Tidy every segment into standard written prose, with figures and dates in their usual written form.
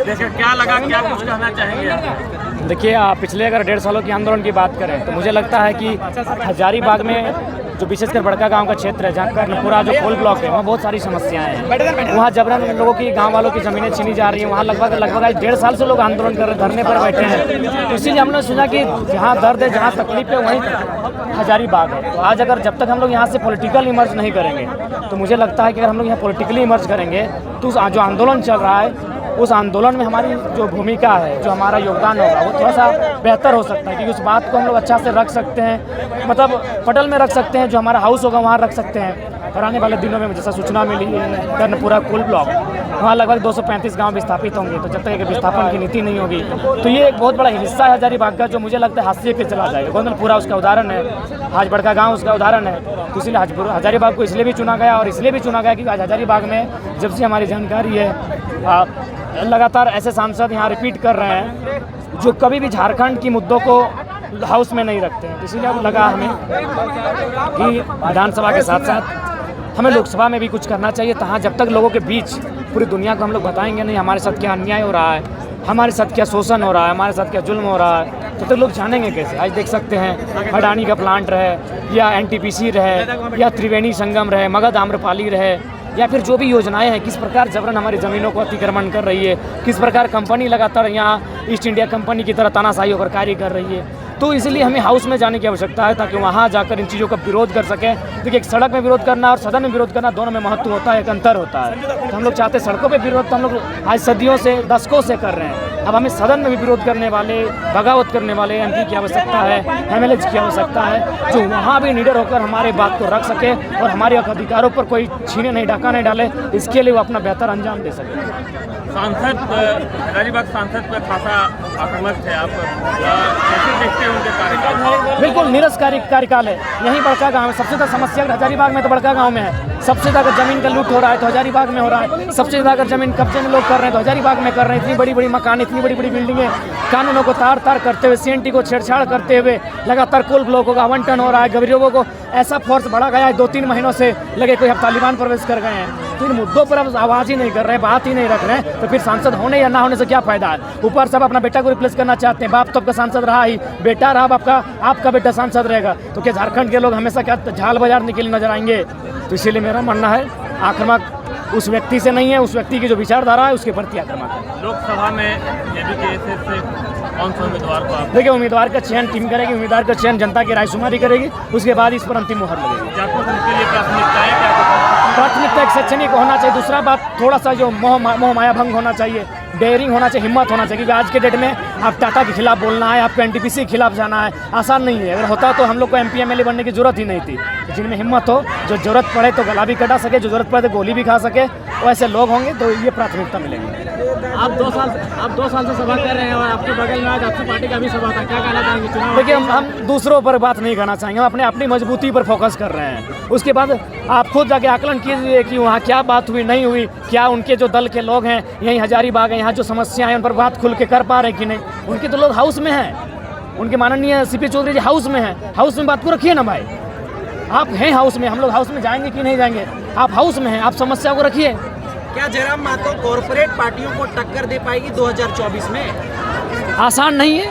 देखिए क्या लगा, क्या कुछ कहना चाहेंगे? देखिए पिछले अगर 1.5 सालों के आंदोलन की बात करें तो मुझे लगता है कि हजारीबाग में जो विशेषकर बड़का गांव का क्षेत्र है, जहाँ पूरा जो कोल ब्लॉक है, वहाँ बहुत सारी समस्याएं हैं। वहाँ जबरन लोगों की, गांव वालों की ज़मीनें छीनी जा रही हैं। वहाँ लगभग 1.5 साल से लोग आंदोलन कर रहे, धरने पर बैठे हैं। तो इसीलिए हमने सोचा कि जहाँ दर्द है, जहाँ तकलीफ है, वहीं हजारीबाग है। तो आज अगर जब तक हम लोग यहाँ से पॉलिटिकल इमर्ज नहीं करेंगे, तो मुझे लगता है कि अगर हम लोग यहाँ पॉलिटिकली इमर्ज करेंगे तो जो आंदोलन चल रहा है, उस आंदोलन में हमारी जो भूमिका है, जो हमारा योगदान होगा, वो थोड़ा सा बेहतर हो सकता है। क्योंकि उस बात को हम लोग अच्छा से रख सकते हैं, मतलब पटल में रख सकते हैं। जो हमारा हाउस होगा वहाँ रख सकते हैं। और आने वाले दिनों में जैसा सूचना मिली है, कर्णपुरा कोल ब्लॉक, वहाँ लगभग 235 गांव विस्थापित होंगे। तो जब तक एक विस्थापन की नीति नहीं होगी, तो ये एक बहुत बड़ा हिस्सा है हजारीबाग का, जो मुझे लगता है हाशिए पे चला जाएगा। गोंदलपुरा उसका उदाहरण है, आज बड़का गाँव उसका उदाहरण है। तो इसलिए हजारीबाग को इसलिए भी चुना गया, और इसलिए भी चुना गया कि आज हजारीबाग में जब से हमारी जानकारी है, लगातार ऐसे सांसद यहाँ रिपीट कर रहे हैं जो कभी भी झारखंड की मुद्दों को हाउस में नहीं रखते हैं। इसीलिए अब लगा हमें कि विधानसभा के साथ साथ हमें लोकसभा में भी कुछ करना चाहिए। तहाँ जब तक लोगों के बीच पूरी दुनिया को हम लोग बताएंगे नहीं हमारे साथ क्या अन्याय हो रहा है, हमारे साथ क्या शोषण हो रहा है, हमारे साथ क्या जुल्म हो रहा है, तो लोग जानेंगे कैसे। आज देख सकते हैं अडानी का प्लांट रहे, या NTPC रहे, या त्रिवेणी संगम रहे, मगध आम्रपाली रहे, या फिर जो भी योजनाएं हैं, किस प्रकार जबरन हमारी ज़मीनों को अतिक्रमण कर रही है, किस प्रकार कंपनी लगातार यहाँ ईस्ट इंडिया कंपनी की तरह तानाशाही होकर कार्य कर रही है। तो इसलिए हमें हाउस में जाने की आवश्यकता है, ताकि वहाँ जाकर इन चीज़ों का विरोध कर सकें। देखिए, एक सड़क में विरोध करना और सदन में विरोध करना, दोनों में महत्व होता है, एक अंतर होता है। तो हम लोग चाहते हैं सड़कों पे विरोध, तो हम लोग आज सदियों से, दशकों से कर रहे हैं। अब हमें सदन में भी विरोध करने वाले, बगावत करने वाले MP की आवश्यकता है, MLA की आवश्यकता है, जो वहाँ भी निडर होकर हमारे बात को रख सके और हमारे अधिकारों पर कोई छीने नहीं, डाका नहीं डाले। इसके लिए वो अपना बेहतर अंजाम दे सके। सांसद हजारीबाग सांसद पर खासा आक्रामक थे आप, कैसे देखते हैं उनके कार्यकाल? बिल्कुल नीरस कार्यकाल है। यही बड़का गांव है। सबसे ज़्यादा समस्या हजारीबाग में तो बड़का गांव में है। सबसे ज़्यादा ज़मीन का लूट हो रहा है तो हजारीबाग में हो रहा है। सबसे ज़्यादा अगर ज़मीन कब्जे में लोग कर रहे हैं तो हजारीबाग में कर रहे हैं। इतनी बड़ी बड़ी मकान, इतनी बड़ी बड़ी बिल्डिंगें, कानूनों को तार तार करते हुए, CNT को छेड़छाड़ करते हुए लगातार कोल ब्लॉकों का आवंटन हो रहा है। गरीबों को ऐसा फोर्स बढ़ा गया है, 2-3 महीनों से लगे कोई अब तालिबान प्रवेश कर गए हैं। तो इन मुद्दों पर अब आवाज़ ही नहीं कर रहे हैं, बात ही नहीं रख रहे हैं, तो फिर सांसद होने या ना होने से क्या फ़ायदा है। ऊपर सब अपना बेटा को रिप्लेस करना चाहते हैं। बाप तो आपका सांसद रहा ही, बेटा रहा आपका बेटा सांसद रहेगा। तो क्या झारखंड के लोग हमेशा क्या झाल बाजार निकले नजर आएंगे? तो इसीलिए मेरा मानना है आक्रामक उस व्यक्ति से नहीं है, उस व्यक्ति की जो विचारधारा है उसके प्रति आक्रामक है। लोकसभा में JDKSS से कौन सा उम्मीदवार को आप? देखिए, उम्मीदवार का चयन टीम करेगी, उम्मीदवार का चयन जनता की रायशुमारी करेगी, उसके बाद इस पर अंतिम मुहर लगेगी। क्या कुछ उनके लिए प्राथमिकता है? क्या प्राथमिकता एक शैक्षणिक होना चाहिए। दूसरा बात, थोड़ा सा जो मोह माया भंग होना चाहिए, डेयरिंग होना चाहिए, हिम्मत होना चाहिए। क्योंकि आज के डेट में आप टाटा के खिलाफ बोलना है, आपको NTPC के खिलाफ जाना है, आसान नहीं है। अगर होता तो हम लोग को MP MLA बनने की जरूरत ही नहीं थी। जिनमें हिम्मत हो, जो जरूरत पड़े तो गला भी कटा सके, जो जरूरत पड़े तो गोली भी खा सके, वैसे लोग होंगे तो ये प्राथमिकता मिलेगी। आप 2 साल से सभा कर रहे हैं और आपके बगल में आज आपकी पार्टी का भी सभा था, क्या कहना चाहेंगे चुनाव? देखिए, हम दूसरों पर बात नहीं करना चाहेंगे, हम अपनी मजबूती पर फोकस कर रहे हैं। उसके बाद आप खुद जाके आकलन कीजिए कि वहाँ क्या बात हुई, नहीं हुई, क्या उनके जो दल के लोग हैं यहीं हजारीबाग है, यहाँ जो समस्या है उन पर बात खुल के कर पा रहे कि नहीं। उनके तो लोग हाउस में हैं, उनके माननीय CP चौधरी जी हाउस में हैं। हाउस में बात को रखिए ना भाई, आप हैं हाउस में, हम लोग हाउस में जाएंगे कि नहीं जाएंगे? आप हाउस में हैं, आप समस्या को रखिए। क्या जयराम महतो कॉर्पोरेट पार्टियों को टक्कर दे पाएगी 2024 में? आसान नहीं है,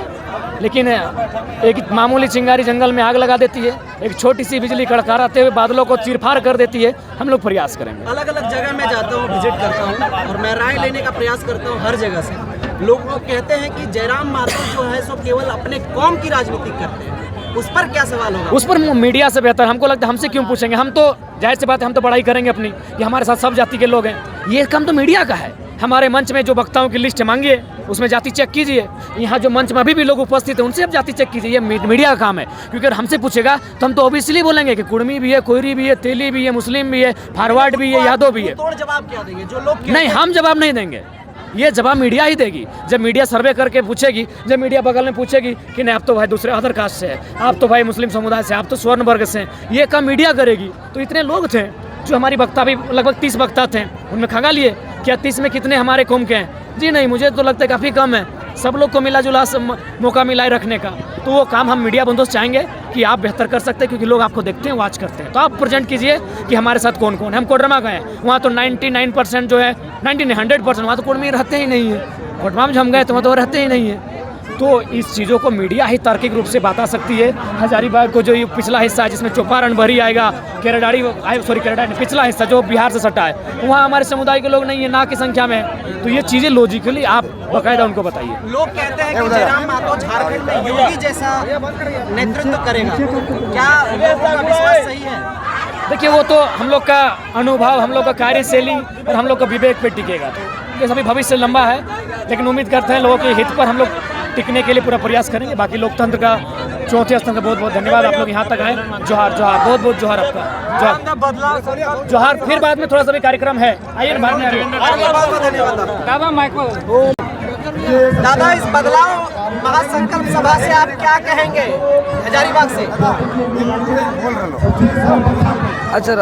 लेकिन एक मामूली चिंगारी जंगल में आग लगा देती है, एक छोटी सी बिजली कड़कड़ाते हुए बादलों को चीरफाड़ कर देती है। हम लोग प्रयास करेंगे। अलग अलग जगह मैं जाता हूँ, विजिट करता हूँ और मैं राय लेने का प्रयास करता हूँ हर जगह से। लोग कहते हैं कि जयराम महतो जो है सो केवल अपने कौम की राजनीति करते हैं। उस पर क्या सवाल होगा? उस पर मीडिया से बेहतर हमको लगता है, हमसे क्यों पूछेंगे? हम तो जाहिर सी बात है, हम तो बड़ाई करेंगे अपनी कि हमारे साथ सब जाति के लोग हैं। ये काम तो मीडिया का है। हमारे मंच में जो वक्ताओं की लिस्ट मांगिए, उसमें जाति चेक कीजिए। यहाँ जो मंच में अभी भी लोग उपस्थित हैं उनसे अब जाति चेक कीजिए। ये मीडिया का काम है। क्योंकि अगर हमसे पूछेगा तो हम तो ऑब्वियसली बोलेंगे कि कुर्मी भी है, कोयरी भी है, तेली भी है, मुस्लिम भी है, फारवर्ड भी है, यादव भी है। तोड़ जवाब क्या देंगे जो लोग? नहीं, हम जवाब नहीं देंगे, ये जवाब मीडिया ही देगी। जब मीडिया सर्वे करके पूछेगी, जब मीडिया बगल में पूछेगी कि नहीं आप तो भाई दूसरे अदर कास्ट से है, आप तो भाई मुस्लिम समुदाय से, आप तो स्वर्ण वर्ग से हैं, ये काम मीडिया करेगी। तो इतने लोग थे जो हमारी वक्ता भी लगभग 30 वक्ता थे, उनमें खंगा लिए क्या 30 में कितने हमारे कौम के हैं? जी नहीं, मुझे तो लगता है काफ़ी कम है। सब लोग को मिला जुला मौका मिला रखने का, तो वो काम हम मीडिया बंदोबस्त चाहेंगे कि आप बेहतर कर सकते हैं, क्योंकि लोग आपको देखते हैं, वॉच करते हैं। तो आप प्रेजेंट कीजिए कि हमारे साथ कौन कौन है। हम कोडरमा गए, वहाँ तो 99% जो है, 100% वहाँ तो कुर्मी रहते ही नहीं है। कोटमा में हम गए तो वहाँ तो रहते ही नहीं है। तो इस चीज़ों को मीडिया ही तार्किक रूप से बता सकती है। हजारीबाग को जो ये पिछला हिस्सा है जिसमें चौपारण भरी आएगा, केरडाड़ी केरडाड़ी पिछला हिस्सा जो बिहार से सटा है, वहाँ हमारे समुदाय के लोग नहीं है ना की संख्या में। तो ये चीज़ें लॉजिकली आप बाकायदा उनको बताइए। लोग कहते हैं कि जयराम मातो झारखंड में योगी जैसा नेतृत्व करेगा, क्या लोगों का विश्वास सही है? देखिए वो तो हम लोग का अनुभव, हम लोग का कार्यशैली और हम लोग का विवेक पे टिकेगा। ये सभी भविष्य लंबा है, लेकिन उम्मीद करते हैं लोगों के हित पर हम लोग टिकने के लिए पूरा प्रयास करेंगे। बाकी लोकतंत्र का चौथे स्तंभ का बहुत बहुत धन्यवाद, आप लोग यहाँ तक आए। जोहार जोहार, बहुत बहुत जोहार आपका, जोहार जोहार। फिर बाद में थोड़ा सा भी कार्यक्रम है, आइए बाद में दादा, इस बदलाव महासंकल्प सभा से आप क्या कहेंगे हजारीबाग से? अच्छा